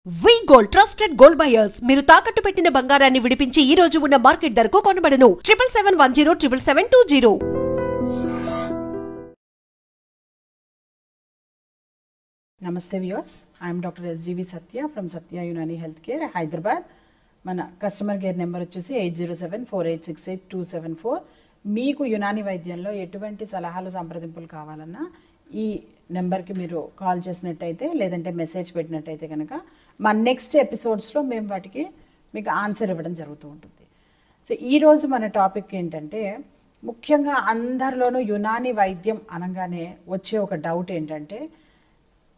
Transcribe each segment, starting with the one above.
వి gold trusted gold buyers మీరు తాకట్టు పెట్టిన బంగారాన్ని విడిపించి ఈ రోజు ఉన్న మార్కెట్ ధరకు కొనబడను 7771077720. నమస్తే viewers, I'm doctor SGV Satya from Satya Unani health care Hyderabad. మన కస్టమర్ కేర్ నెంబర్ వచ్చేసి 8074868274. మీకు యునాని వైద్యంలో ఎటువంటి సలహాలు సంప్రదింపులు కావాలన్నా ఈ నెంబర్కి మీరు కాల్ చేసినట్టయితే లేదంటే మెసేజ్ పెట్టినట్టయితే కనుక మా నెక్స్ట్ ఎపిసోడ్స్లో మేము వాటికి మీకు ఆన్సర్ ఇవ్వడం జరుగుతూ ఉంటుంది. సో ఈరోజు మన టాపిక్ ఏంటంటే, ముఖ్యంగా అందరిలోనూ యునాని వైద్యం అనగానే వచ్చే ఒక డౌట్ ఏంటంటే,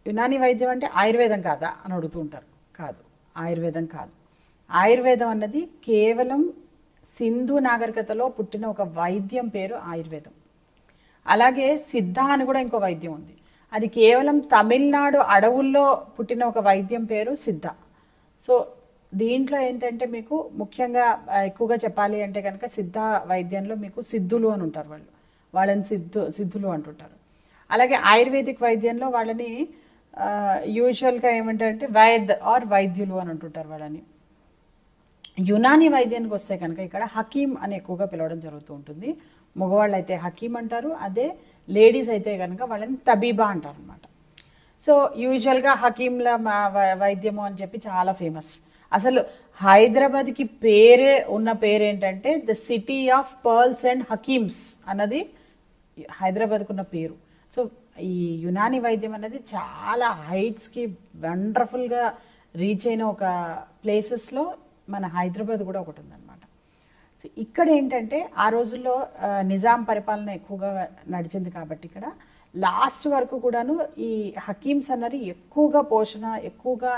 యునాని వైద్యం అంటే ఆయుర్వేదం కాదా అని అడుగుతూ ఉంటారు. కాదు, ఆయుర్వేదం కాదు. ఆయుర్వేదం అన్నది కేవలం సింధు నాగరికతలో పుట్టిన ఒక వైద్యం పేరు ఆయుర్వేదం. అలాగే సిద్ధ అని కూడా ఇంకో వైద్యం ఉంది, అది కేవలం తమిళనాడు అడవుల్లో పుట్టిన ఒక వైద్యం పేరు సిద్ధ. సో దీంట్లో ఏంటంటే మీకు ముఖ్యంగా ఎక్కువగా చెప్పాలి అంటే కనుక సిద్ధ వైద్యంలో మీకు సిద్ధులు అని ఉంటారు, వాళ్ళని సిద్ధులు అంటుంటారు. అలాగే ఆయుర్వేదిక్ వైద్యంలో వాళ్ళని యూజువల్గా ఏమంటారంటే వైద్యులు అని అంటుంటారు వాళ్ళని. యునాని వైద్యానికి వస్తే కనుక ఇక్కడ హకీం అని ఎక్కువగా పిలవడం జరుగుతూ ఉంటుంది. మగవాళ్ళు అయితే హకీం అంటారు, అదే లేడీస్ అయితే కనుక వాళ్ళని తబీబా అంటారు అనమాట. సో యూజువల్గా హకీంల వైద్యము అని చెప్పి చాలా ఫేమస్. అసలు హైదరాబాద్కి పేరే ఉన్న పేరేంటంటే the city of pearls and హకీమ్స్ అన్నది హైదరాబాద్కు ఉన్న పేరు. సో ఈ యునాని వైద్యం అనేది చాలా హైట్స్కి వండర్ఫుల్గా రీచ్ అయిన ఒక ప్లేసెస్లో మన హైదరాబాద్ కూడా ఒకటి ఉందన్నమాట. సో ఇక్కడ ఏంటంటే ఆ రోజుల్లో నిజాం పరిపాలన ఎక్కువగా నడిచింది కాబట్టి ఇక్కడ లాస్ట్ వరకు కూడాను ఈ హకీమ్స్ అన్నది ఎక్కువగా పోషణ ఎక్కువగా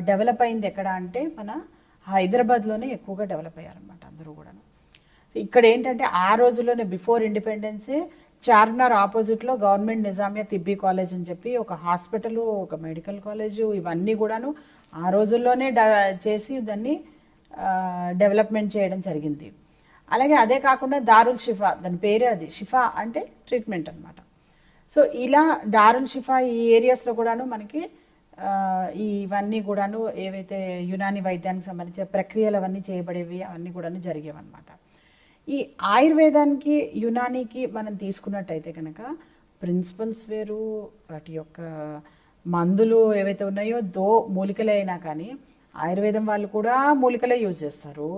డెవలప్ అయింది ఎక్కడ అంటే మన హైదరాబాద్లోనే ఎక్కువగా డెవలప్ అయ్యారనమాట అందరూ కూడాను. ఇక్కడ ఏంటంటే ఆ రోజుల్లోనే బిఫోర్ ఇండిపెండెన్సే చార్మినార్ ఆపోజిట్లో గవర్నమెంట్ నిజామియా తిబ్బీ కాలేజ్ అని చెప్పి ఒక హాస్పిటల్, ఒక మెడికల్ కాలేజు, ఇవన్నీ కూడాను ఆ రోజుల్లోనే చేసి దాన్ని డెవలప్మెంట్ చేయడం జరిగింది. అలాగే అదే కాకుండా దారుల్ షిఫా, దాని పేరే అది, షిఫా అంటే ట్రీట్మెంట్ అనమాట. సో ఇలా దారుల్ షిఫా ఈ ఏరియాస్లో కూడాను మనకి ఇవన్నీ కూడాను ఏవైతే యునాని వైద్యానికి సంబంధించిన ప్రక్రియలు అవన్నీ చేయబడేవి అవన్నీ కూడాను జరిగేవన్నమాట. ఈ ఆయుర్వేదానికి యునానికి మనం తీసుకున్నట్టయితే కనుక ప్రిన్సిపల్స్ వేరు, వాటి యొక్క మందులు ఏవైతే ఉన్నాయో మూలికలే అయినా కానీ ఆయుర్వేదం వాళ్ళు కూడా మూలికలే యూజ్ చేస్తారు,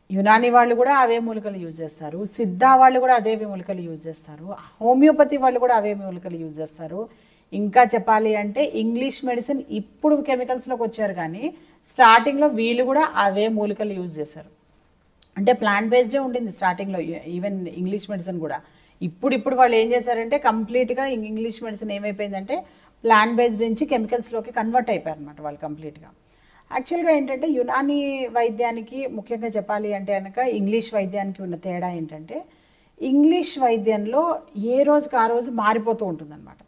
యునాని వాళ్ళు కూడా అవే మూలికలు యూజ్ చేస్తారు, సిద్ధ వాళ్ళు కూడా అదే మూలికలు యూజ్ చేస్తారు, హోమియోపతి వాళ్ళు కూడా అవే మూలికలు యూజ్ చేస్తారు. ఇంకా చెప్పాలి అంటే ఇంగ్లీష్ మెడిసిన్ ఇప్పుడు కెమికల్స్లోకి వచ్చారు, కానీ స్టార్టింగ్లో వీళ్ళు కూడా అవే మూలికలు యూజ్ చేశారు. అంటే ప్లాంట్ బేస్డే ఉండింది స్టార్టింగ్లో ఈవెన్ ఇంగ్లీష్ మెడిసిన్ కూడా. ఇప్పుడు వాళ్ళు ఏం చేశారంటే కంప్లీట్గా ఇంగ్లీష్ మెడిసిన్ ఏమైపోయిందంటే ప్లాంట్ బేస్డ్ నుంచి కెమికల్స్లోకి కన్వర్ట్ అయిపోయారు అనమాట వాళ్ళు కంప్లీట్గా. యాక్చువల్గా ఏంటంటే యునాని వైద్యానికి ముఖ్యంగా చెప్పాలి అంటే కనుక ఇంగ్లీష్ వైద్యానికి ఉన్న తేడా ఏంటంటే, ఇంగ్లీష్ వైద్యంలో ఏ రోజుకి ఆ రోజు మారిపోతూ ఉంటుందన్నమాట.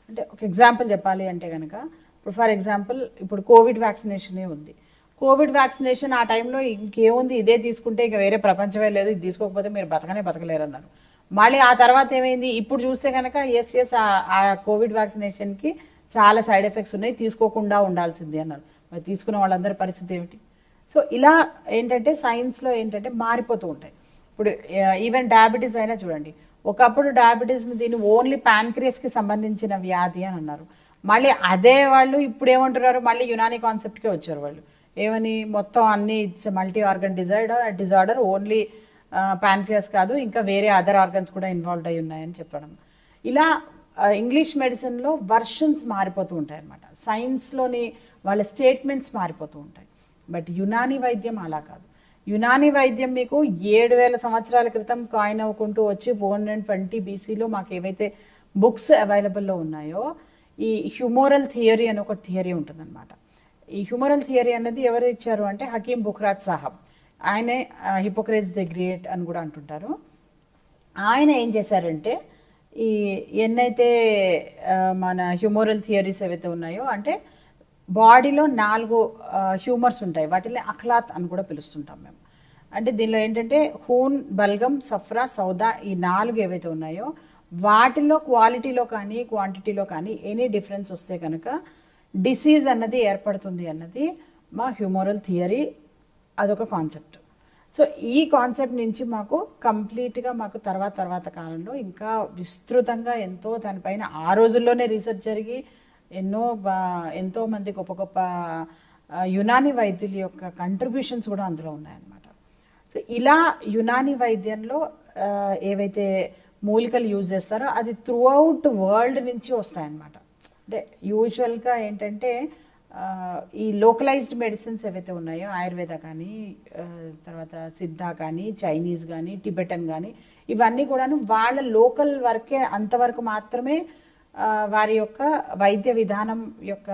అంటే ఒక ఎగ్జాంపుల్ చెప్పాలి అంటే కనుక, ఇప్పుడు ఫర్ ఎగ్జాంపుల్ ఇప్పుడు కోవిడ్ వ్యాక్సినేషనే ఉంది. కోవిడ్ వ్యాక్సినేషన్ ఆ టైంలో ఇంకేముంది, ఇదే తీసుకుంటే ఇక వేరే ప్రపంచమే లేదు, ఇది తీసుకోకపోతే మీరు బతకలేరు అన్నారు. మళ్ళీ ఆ తర్వాత ఏమైంది, ఇప్పుడు చూస్తే కనుక ఆ కోవిడ్ వ్యాక్సినేషన్కి చాలా సైడ్ ఎఫెక్ట్స్ ఉన్నాయి, తీసుకోకుండా ఉండాల్సింది అన్నారు. మరి తీసుకున్న వాళ్ళందరి పరిస్థితి ఏమిటి? సో ఇలా ఏంటంటే సైన్స్లో ఏంటంటే మారిపోతూ ఉంటాయి. ఇప్పుడు ఈవెన్ డయాబెటీస్ అయినా చూడండి, ఒకప్పుడు డయాబెటీస్ని దీన్ని ఓన్లీ ప్యాన్క్రియస్కి సంబంధించిన వ్యాధి అని అన్నారు. మళ్ళీ అదే వాళ్ళు ఇప్పుడు ఏమంటున్నారు, మళ్ళీ యునాని కాన్సెప్ట్కే వచ్చారు వాళ్ళు. ఏమని, మొత్తం అన్ని it's multi organ disorder, only pancreas కాదు ఇంకా వేరే అదర్ ఆర్గన్స్ కూడా ఇన్వాల్వ్ అయి ఉన్నాయని చెప్పడం. ఇలా ఇంగ్లీష్ మెడిసిన్లో వర్షన్స్ మారిపోతూ ఉంటాయి అన్నమాట, సైన్స్లోని వాళ్ళ స్టేట్మెంట్స్ మారిపోతూ ఉంటాయి. బట్ యునాని వైద్యం అలా కాదు. యునాని వైద్యం మీకు 7000 సంవత్సరాల క్రితం కాయిన్ అవ్వుకుంటూ వచ్చి 420 BCలో మాకు ఏవైతే బుక్స్ అవైలబుల్లో ఉన్నాయో, ఈ హ్యూమోరల్ థియరీ అని ఒక థియరీ ఉంటుందన్నమాట. ఈ హ్యూమరల్ థియరీ అనేది ఎవరు ఇచ్చారు అంటే హకీం బుఖ్రాజ్ సాహబ్. ఆయనే హిపోక్రేట్స్ ది గ్రేట్ అని కూడా అంటుంటారు. ఆయన ఏం చేశారంటే ఈ ఎన్నైతే మన హ్యూమరల్ థియరీస్ ఏవైతే ఉన్నాయో, అంటే బాడీలో 4 హ్యూమర్స్ ఉంటాయి, వాటిని అఖ్లాత్ అని కూడా పిలుస్తుంటాం మేము. అంటే దీనిలో ఏంటంటే హూన్, బల్గం, సఫ్రా, సౌదా ఈ 4 ఏవైతే ఉన్నాయో వాటిలో క్వాలిటీలో కానీ క్వాంటిటీలో కానీ ఎనీ డిఫరెన్స్ వస్తే కనుక డిసీజ్ అన్నది ఏర్పడుతుంది అన్నది మా హ్యూమరల్ థియరీ, అదొక కాన్సెప్ట్. సో ఈ కాన్సెప్ట్ నుంచి మాకు కంప్లీట్గా మాకు తర్వాత కాలంలో ఇంకా విస్తృతంగా ఎంతో దానిపైన ఆ రోజుల్లోనే రీసెర్చ్ జరిగి ఎంతో మంది గొప్ప గొప్ప యునాని వైద్యుల యొక్క కంట్రిబ్యూషన్స్ కూడా అందులో ఉన్నాయన్నమాట. సో ఇలా యునాని వైద్యంలో ఏవైతే మూలికలు యూజ్ చేస్తారో అది త్రూ అవుట్ వరల్డ్ నుంచి వస్తాయన్నమాట. అంటే యూజువల్గా ఏంటంటే ఈ లోకలైజ్డ్ మెడిసిన్స్ ఏవైతే ఉన్నాయో ఆయుర్వేద కానీ, తర్వాత సిద్ధ కానీ, చైనీస్ కానీ, టిబెటన్ కానీ, ఇవన్నీ కూడాను వాళ్ళ లోకల్ వరకే, అంతవరకు మాత్రమే వారి యొక్క వైద్య విధానం యొక్క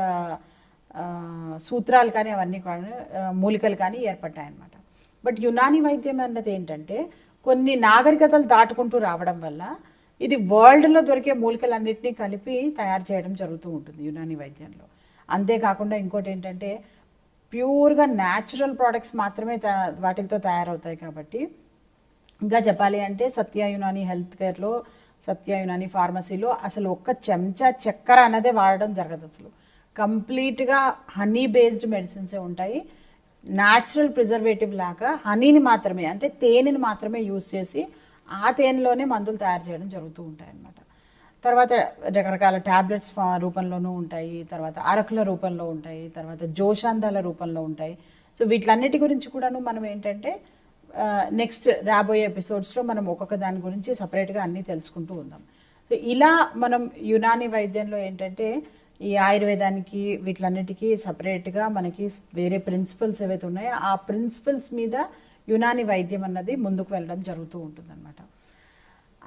సూత్రాలు కానీ అవన్నీ కానీ మూలికలు కానీ ఏర్పడ్డాయన్నమాట. బట్ యునాని వైద్యం అన్నది ఏంటంటే కొన్ని నాగరికతలు దాటుకుంటూ రావడం వల్ల ఇది వరల్డ్లో దొరికే మూలికలన్నింటినీ కలిపి తయారు చేయడం జరుగుతూ ఉంటుంది యునాని వైద్యంలో. అంతేకాకుండా ఇంకోటి ఏంటంటే ప్యూర్గా న్యాచురల్ ప్రోడక్ట్స్ మాత్రమే వాటితో తయారవుతాయి కాబట్టి, ఇంకా చెప్పాలి అంటే సత్య యునాని హెల్త్ కేర్లో, సత్య యునాని ఫార్మసీలో అసలు ఒక్క చెంచా చక్కెర అన్నదే వాడడం జరగదు. అసలు కంప్లీట్గా హనీ బేస్డ్ మెడిసిన్సే ఉంటాయి. న్యాచురల్ ప్రిజర్వేటివ్ లాగా హనీని మాత్రమే, అంటే తేనెని మాత్రమే యూజ్ చేసి ఆ తేనెలోనే మందులు తయారు చేయడం జరుగుతూ ఉంటాయి అన్నమాట. తర్వాత రకరకాల ట్యాబ్లెట్స్ రూపంలోనూ ఉంటాయి, తర్వాత అరకుల రూపంలో ఉంటాయి, తర్వాత జోషాందాల రూపంలో ఉంటాయి. సో వీటిలన్నిటి గురించి కూడాను మనం ఏంటంటే నెక్స్ట్ రాబోయే ఎపిసోడ్స్లో మనం ఒక్కొక్క దాని గురించి సపరేట్గా అన్నీ తెలుసుకుంటూ ఉందాం. సో ఇలా మనం యునాని వైద్యంలో ఏంటంటే ఈ ఆయుర్వేదానికి వీటిలన్నిటికీ సపరేట్గా మనకి వేరే ప్రిన్సిపల్స్ ఏవైతే ఉన్నాయో ఆ ప్రిన్సిపల్స్ మీద యునాని వైద్యం అన్నది ముందుకు వెళ్ళడం జరుగుతూ ఉంటుందన్నమాట.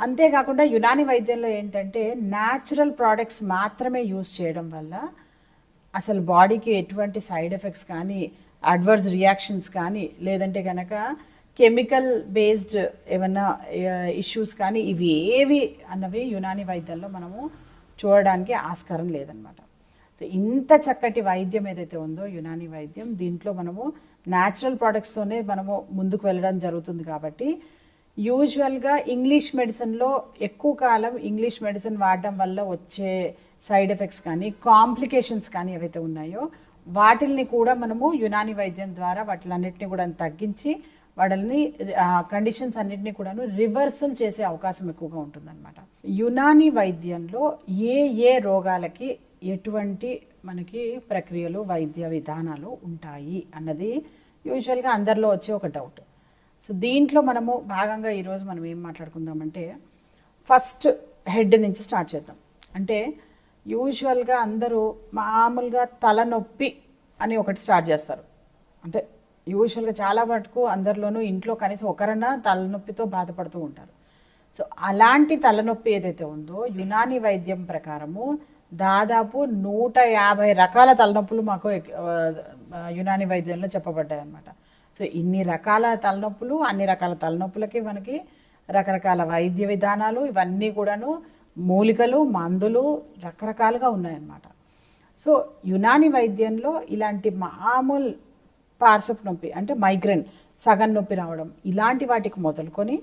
అంతేకాకుండా యునాని వైద్యంలో ఏంటంటే న్యాచురల్ ప్రోడక్ట్స్ మాత్రమే యూజ్ చేయడం వల్ల అసలు బాడీకి ఎటువంటి సైడ్ ఎఫెక్ట్స్ కానీ, అడ్వర్స్ రియాక్షన్స్ కానీ, లేదంటే కనుక కెమికల్ బేస్డ్ ఏమన్నా ఇష్యూస్ కానీ ఇవి ఏవి అన్నవి యునాని వైద్యంలో మనము చూడడానికి ఆస్కారం లేదనమాట. సో ఇంత చక్కటి వైద్యం ఏదైతే ఉందో యునాని వైద్యం, దీంట్లో మనము న్యాచురల్ ప్రోడక్ట్స్తోనే మనము ముందుకు వెళ్ళడం జరుగుతుంది. కాబట్టి యూజువల్గా ఇంగ్లీష్ మెడిసిన్లో ఎక్కువ కాలం ఇంగ్లీష్ మెడిసిన్ వాడడం వల్ల వచ్చే సైడ్ ఎఫెక్ట్స్ కానీ, కాంప్లికేషన్స్ కానీ ఏవైతే ఉన్నాయో వాటిల్ని కూడా మనము యునాని వైద్యం ద్వారా వాటిలన్నిటిని కూడా తగ్గించి వాళ్ళని కండిషన్స్ అన్నిటినీ కూడాను రివర్సల్ చేసే అవకాశం ఎక్కువగా ఉంటుందన్నమాట. యునాని వైద్యంలో ఏ రోగాలకి ఎటువంటి మనకి ప్రక్రియలు, వైద్య విధానాలు ఉంటాయి అన్నది యూజువల్గా అందరిలో వచ్చే ఒక డౌట్. సో దీంట్లో మనము భాగంగా ఈరోజు మనం ఏం మాట్లాడుకుందామంటే ఫస్ట్ హెడ్ నుంచి స్టార్ట్ చేద్దాం. అంటే యూజువల్గా అందరూ మామూలుగా తలనొప్పి అని ఒకటి స్టార్ట్ చేస్తారు. అంటే యూజువల్గా చాలా మటుకు అందరిలోనూ ఇంట్లో కనీసం ఒకరన్నా తలనొప్పితో బాధపడుతూ ఉంటారు. సో అలాంటి తలనొప్పి ఏదైతే ఉందో యునాని వైద్యం ప్రకారము దాదాపు 150 రకాల తలనొప్పులు మాకు యునాని వైద్యంలో చెప్పబడ్డాయి అన్నమాట. సో ఇన్ని రకాల తలనొప్పులు, అన్ని రకాల తలనొప్పులకి మనకి రకరకాల వైద్య విధానాలు, ఇవన్నీ కూడాను మూలికలు, మందులు రకరకాలుగా ఉన్నాయన్నమాట. సో యునాని వైద్యంలో ఇలాంటి మామూలు పార్శ్వపు నొప్పి అంటే మైగ్రేన్, సగం నొప్పి రావడం, ఇలాంటి వాటికి మొదలుకొని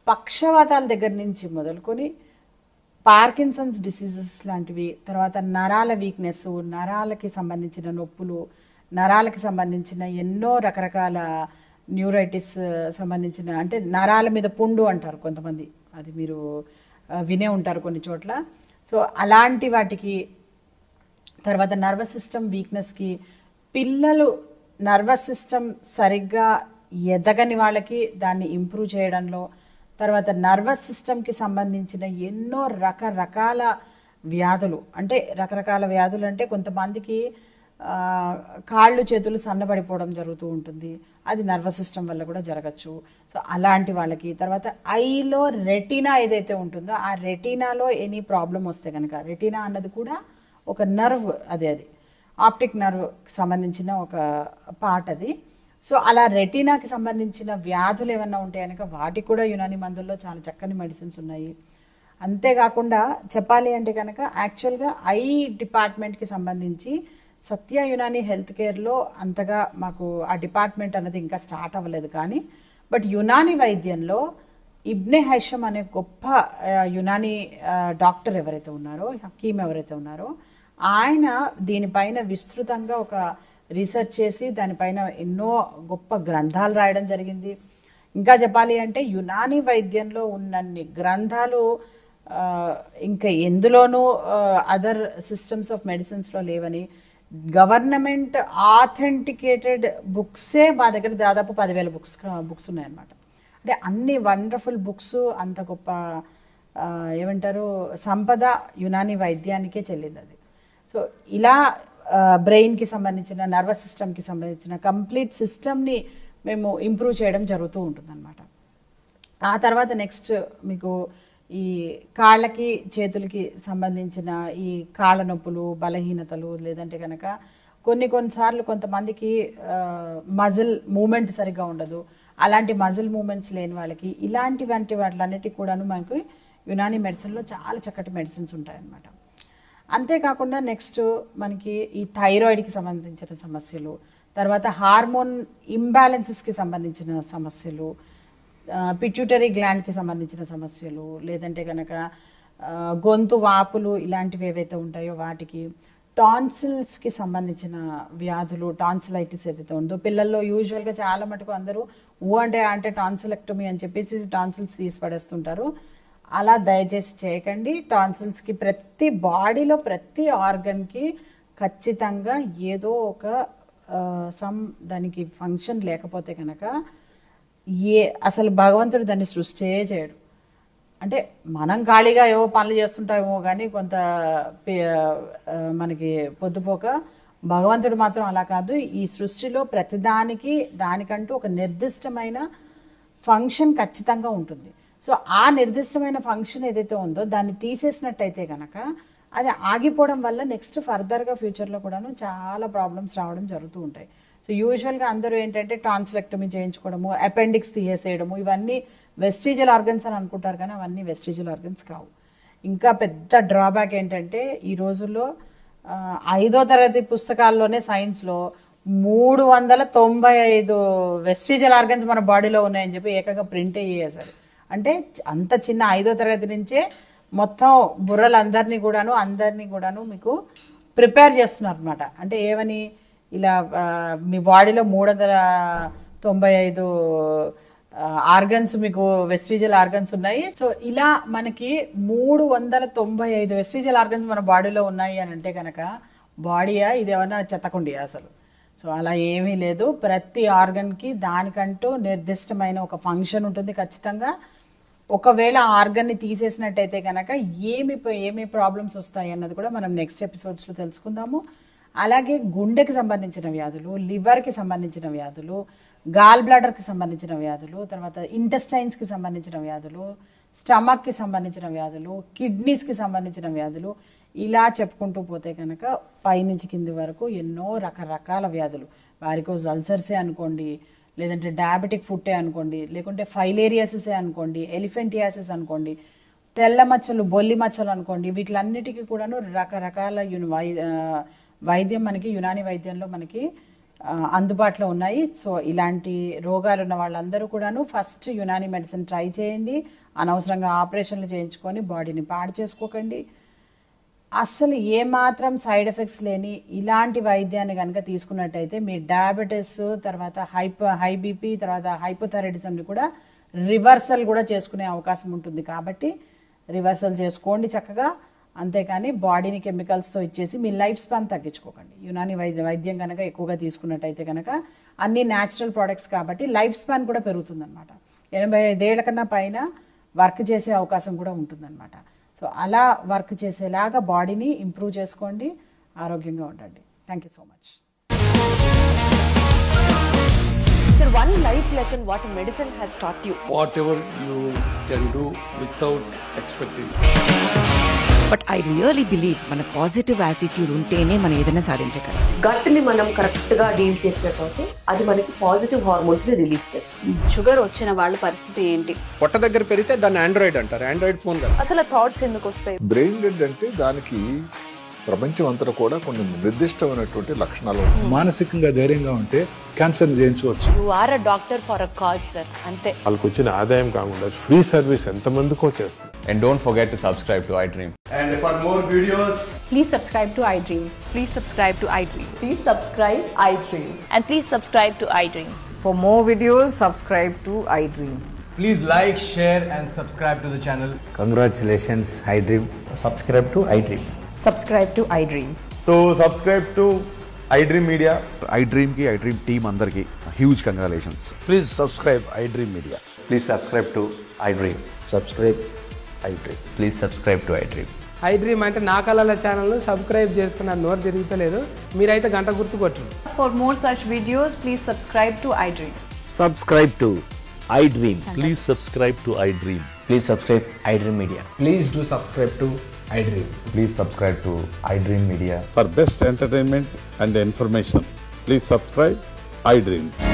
పక్షవాతాల దగ్గర నుంచి మొదలుకొని పార్కిన్సన్స్ డిసీజెస్ లాంటివి, తర్వాత నరాల వీక్నెస్, నరాలకి సంబంధించిన నొప్పులు, నరాలకి సంబంధించిన ఎన్నో రకరకాల న్యూరైటిస్ సంబంధించిన, అంటే నరాల మీద పుండు అంటారు కొంతమంది, అది మీరు వినే ఉంటారు కొన్ని చోట్ల. సో అలాంటి వాటికి, తర్వాత నర్వస్ సిస్టమ్ వీక్నెస్కి, పిల్లలు నర్వస్ సిస్టమ్ సరిగ్గా ఎదగని వాళ్ళకి దాన్ని ఇంప్రూవ్ చేయడంలో, తర్వాత నర్వస్ సిస్టమ్కి సంబంధించిన ఎన్నో రకరకాల వ్యాధులు, అంటే రకరకాల వ్యాధులు అంటే కొంతమందికి కాళ్ళు చేతులు సన్నబడిపోవడం జరుగుతూ ఉంటుంది, అది నర్వస్ సిస్టమ్ వల్ల కూడా జరగచ్చు. సో అలాంటి వాళ్ళకి, తర్వాత ఐలో రెటీనా ఏదైతే ఉంటుందో ఆ రెటీనాలో ఎనీ ప్రాబ్లం వస్తే కనుక, రెటీనా అన్నది కూడా ఒక నర్వ్, అది ఆప్టిక్ నర్వ్కి సంబంధించిన ఒక పార్ట్ అది. సో అలా రెటీనాకి సంబంధించిన వ్యాధులు ఏమన్నా ఉంటే కనుక వాటికి కూడా యునాని మందుల్లో చాలా చక్కని మెడిసిన్స్ ఉన్నాయి. అంతేకాకుండా చెప్పాలి అంటే కనుక యాక్చువల్గా ఐ డిపార్ట్మెంట్కి సంబంధించి సత్య యునాని హెల్త్ కేర్లో అంతగా మాకు ఆ డిపార్ట్మెంట్ అన్నది ఇంకా స్టార్ట్ అవ్వలేదు. కానీ బట్ యునాని వైద్యంలో ఇబ్నే హైషమ్ అనే గొప్ప యునాని డాక్టర్ ఎవరైతే ఉన్నారో, హకీమ్ ఎవరైతే ఉన్నారో, ఆయన దీనిపైన విస్తృతంగా ఒక రీసెర్చ్ చేసి దానిపైన ఎన్నో గొప్ప గ్రంథాలు రాయడం జరిగింది. ఇంకా చెప్పాలి అంటే యునాని వైద్యంలో ఉన్నన్ని గ్రంథాలు ఇంకా ఎందులోనూ అదర్ సిస్టమ్స్ ఆఫ్ మెడిసిన్స్లో లేవని, గవర్నమెంట్ ఆథెంటికేటెడ్ బుక్సే మా దగ్గర దాదాపు 10,000 బుక్స్ ఉన్నాయన్నమాట. అంటే అన్ని వండర్ఫుల్ బుక్స్, అంత గొప్ప ఏమంటారు సంపద యునాని వైద్యానికే చెల్లింది అది. సో ఇలా బ్రెయిన్కి సంబంధించిన, నర్వస్ సిస్టమ్కి సంబంధించిన కంప్లీట్ సిస్టమ్ని మేము ఇంప్రూవ్ చేయడం జరుగుతూ ఉంటుందన్నమాట. ఆ తర్వాత నెక్స్ట్ మీకు ఈ కాళ్ళకి చేతులకి సంబంధించిన ఈ కాళ్ళ నొప్పులు, బలహీనతలు, లేదంటే కనుక కొన్నిసార్లు కొంతమందికి మజిల్ మూమెంట్ సరిగ్గా ఉండదు. అలాంటి మజిల్ మూమెంట్స్ లేని వాళ్ళకి ఇలాంటివంటి వాటిలన్నిటికీ కూడాను మనకి యునాని మెడిసిన్లో చాలా చక్కటి మెడిసిన్స్ ఉంటాయన్నమాట. అంతేకాకుండా నెక్స్ట్ మనకి ఈ థైరాయిడ్కి సంబంధించిన సమస్యలు, తర్వాత హార్మోన్ ఇంబ్యాలెన్సెస్కి సంబంధించిన సమస్యలు, పిట్యూటరీ గ్లాండ్కి సంబంధించిన సమస్యలు, లేదంటే కనుక గొంతు వాపులు ఇలాంటివి ఏవైతే ఉంటాయో వాటికి, టాన్సిల్స్కి సంబంధించిన వ్యాధులు, టాన్సిలైటిస్ ఏదైతే ఉందో పిల్లల్లో యూజువల్గా చాలా మటుకు అందరూ అంటే టాన్సిలెక్టమీ అని చెప్పేసి టాన్సిల్స్ తీసి పడేస్తుంటారు. అలా దయచేసి చేయకండి. టాన్సిల్స్కి ప్రతి బాడీలో ప్రతి ఆర్గన్కి ఖచ్చితంగా ఏదో ఒక దానికి ఫంక్షన్ లేకపోతే కనుక అసలు భగవంతుడు దాన్ని సృష్టి చేయడు. అంటే మనం ఖాళీగా ఏవో పనులు చేస్తుంటామేమో కానీ కొంత మనకి పొద్దుపోక, భగవంతుడు మాత్రం అలా కాదు. ఈ సృష్టిలో ప్రతిదానికి దానికంటూ ఒక నిర్దిష్టమైన ఫంక్షన్ ఖచ్చితంగా ఉంటుంది. సో ఆ నిర్దిష్టమైన ఫంక్షన్ ఏదైతే ఉందో దాన్ని తీసేసినట్టయితే కనుక అది ఆగిపోవడం వల్ల నెక్స్ట్ ఫర్దర్గా ఫ్యూచర్లో కూడాను చాలా ప్రాబ్లమ్స్ రావడం జరుగుతూ ఉంటాయి. సో యూజువల్గా అందరూ ఏంటంటే టాన్సిలెక్టమీ చేయించుకోవడము, అపెండిక్స్ తీసేయడము, ఇవన్నీ వెస్టిజియల్ ఆర్గన్స్ అని అనుకుంటారు కానీ అవన్నీ వెస్టిజియల్ ఆర్గన్స్ కావు. ఇంకా పెద్ద డ్రాబ్యాక్ ఏంటంటే ఈ రోజుల్లో 5వ తరగతి పుస్తకాల్లోనే సైన్స్లో 395 వెస్టిజియల్ ఆర్గన్స్ మన బాడీలో ఉన్నాయని చెప్పి ఏకంగా ప్రింట్ చేశారు. అంటే అంత చిన్న 5వ తరగతి నుంచే మొత్తం బుర్రలందరినీ కూడాను మీకు ప్రిపేర్ చేస్తున్నారు అనమాట. అంటే ఏమని, ఇలా మీ బాడీలో 395 ఆర్గన్స్, మీకు వెస్టిజియల్ ఆర్గన్స్ ఉన్నాయి. సో ఇలా మనకి 395 వెస్టిజియల్ ఆర్గన్స్ మన బాడీలో ఉన్నాయి అని అంటే కనుక బాడీయా ఇదేమన్నా చెత్తకుండియా అసలు? సో అలా ఏమీ లేదు. ప్రతి ఆర్గన్కి దానికంటూ నిర్దిష్టమైన ఒక ఫంక్షన్ ఉంటుంది ఖచ్చితంగా. ఒకవేళ ఆ ఆర్గన్ని తీసేసినట్టయితే కనుక ఏమి ప్రాబ్లమ్స్ వస్తాయి అన్నది కూడా మనం నెక్స్ట్ ఎపిసోడ్స్లో తెలుసుకుందాము. అలాగే గుండెకి సంబంధించిన వ్యాధులు, లివర్కి సంబంధించిన వ్యాధులు, గాల్ బ్లాడర్కి సంబంధించిన వ్యాధులు, తర్వాత ఇంటెస్టైన్స్కి సంబంధించిన వ్యాధులు, స్టమక్కి సంబంధించిన వ్యాధులు, కిడ్నీస్కి సంబంధించిన వ్యాధులు, ఇలా చెప్పుకుంటూ పోతే కనుక పైనుంచి కింది వరకు ఎన్నో రకరకాల వ్యాధులు, వారికోజ్ అల్సర్సే అనుకోండి, లేదంటే డయాబెటిక్ ఫుట్టే అనుకోండి, లేకుంటే ఫైలేరియాసిసే అనుకోండి, ఎలిఫెంటియాసిస్ అనుకోండి, తెల్ల మచ్చలు, బొల్లి మచ్చలు అనుకోండి, వీటిలన్నిటికీ కూడాను రకరకాల వైద్యం మనకి యునాని వైద్యంలో మనకి అందుబాటులో ఉన్నాయి. సో ఇలాంటి రోగాలు ఉన్న వాళ్ళందరూ కూడాను ఫస్ట్ యునాని మెడిసిన్ ట్రై చేయండి. అనవసరంగా ఆపరేషన్లు చేయించుకొని బాడీని పాడు చేసుకోకండి. అస్సలు ఏమాత్రం సైడ్ ఎఫెక్ట్స్ లేని ఇలాంటి వైద్యాన్ని కనుక తీసుకున్నట్టయితే మీ డయాబెటీస్, తర్వాత హై బీపీ, తర్వాత హైపోథైరాయిడిజంని కూడా రివర్సల్ కూడా చేసుకునే అవకాశం ఉంటుంది. కాబట్టి రివర్సల్ చేసుకోండి చక్కగా. అంతేకాని బాడీని కెమికల్స్తో ఇచ్చేసి మీ లైఫ్ స్పాన్ తగ్గించుకోకండి. యునాని వైద్యం కనుక ఎక్కువగా తీసుకున్నట్టయితే కనుక అన్ని న్యాచురల్ ప్రోడక్ట్స్ కాబట్టి లైఫ్ స్పాన్ కూడా పెరుగుతుందన్నమాట. 85 ఏళ్ల కన్నా పైన వర్క్ చేసే అవకాశం కూడా ఉంటుందన్నమాట. సో అలా వర్క్ చేసేలాగా బాడీని ఇంప్రూవ్ చేసుకోండి, ఆరోగ్యంగా ఉండండి. Thank you so much. Sir, one life lesson what medicine has taught you. Whatever you can do without expecting. But I really believe మన పాజిటివ్ యాటిట్యూడ్ ఉంటేనే మనం ఏదైనా సాధించగలం. గట్ని మనం కరెక్ట్గా డీల్ చేసినట్లయితే అది మనకి పాజిటివ్ హార్మోన్స్ని రిలీజ్ చేస్తుంది. షుగర్ వచ్చిన వాళ్ళ పరిస్థితి ఏంటి? పొట్ట దగ్గర పెరిగితే దాన్ని ఆండ్రాయిడ్ అంటారు, ఆండ్రాయిడ్ ఫోన్ కదా. అసలు థాట్స్ ఎందుకు వస్తాయి? బ్రెయిన్ డెడ్ అంటే దానికి ప్రపంచం అంతా కూడా కొన్ని నిర్దిష్టమైనటువంటి లక్షణాలు. మానసికంగా ధైర్యంగా ఉంటే క్యాన్సర్ చేయించవచ్చు. You are a doctor for a cause sir, అంతే. వాళ్ళకి వచ్చిన ఆదాయం కాకుండా ఫ్రీ సర్వీస్ ఎంతమందికో చేస్తారు. And don't forget to subscribe to iDream. And for more videos, Please subscribe to iDream. Please subscribe to iDream. Please subscribe iDream. And please subscribe to iDream. For more videos, subscribe to iDream. Please like, share and subscribe to the channel. Congratulations, iDream. Subscribe to iDream. Subscribe to iDream. So subscribe to iDream Media. iDream ki iDream team andarki huge congratulations. Please subscribe iDream Media. Please subscribe to iDream. Subscribe iDream. Please subscribe to iDream. iDream అంటే నా కళల channel subscribe చేసుకున్న నోరు తిరుగుతలేదు మీరైతే గంట గుర్తు కొట్టండి. For more such videos, please subscribe to iDream. Subscribe to iDream. Please subscribe to iDream. Please subscribe iDream Media. Please do subscribe to iDream. Please subscribe to iDream Media. For best entertainment and information, please subscribe iDream.